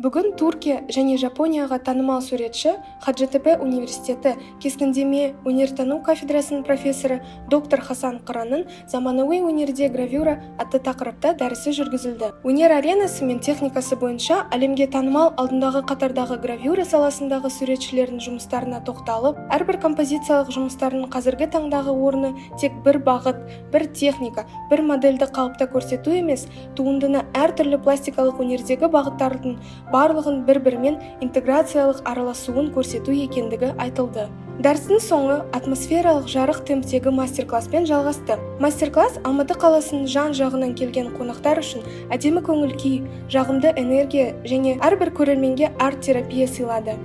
Бүгін Түркия және Жапонияға танымал суретші Хаджетепе университеті кескіндеме өнертану кафедрасының профессоры доктор Хасан Қыранның заманауи өнерде гравюра атты тақырыпта дәрісі жүргізілді. Өнер аренасы мен техникасы бойынша әлемге танымал алдындағы қатардағы гравюра саласындағы суретшілердің жұмыстарына тоқталып, әрбір композициялық жұмыстардың қазіргі таңдағы орны тек бір бағыт, бір техника, бір модельді қалыпта көрсету емес, туындыны әртүрлі пластикалық өнердегі бағыттардың барлығын бір-бірімен интеграциялық араласуын көрсету екендігі айтылды. Дәрістің соңы атмосфералық жарық темптегі мастер-класспен жалғасты. Мастер-класс Алматы қаласының жан-жағынан келген қонақтар үшін әдемі көңіл-күй, жағымды энергия және әрбір көрерменге арт-терапия сыйлады.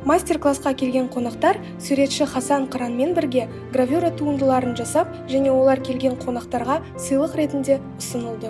Мастер-классқа келген қонақтар суретші Хасан Қыранмен бірге гравюра туындыларын жасап және олар келген қонақтарға сыйлық ретінде ұсынылды.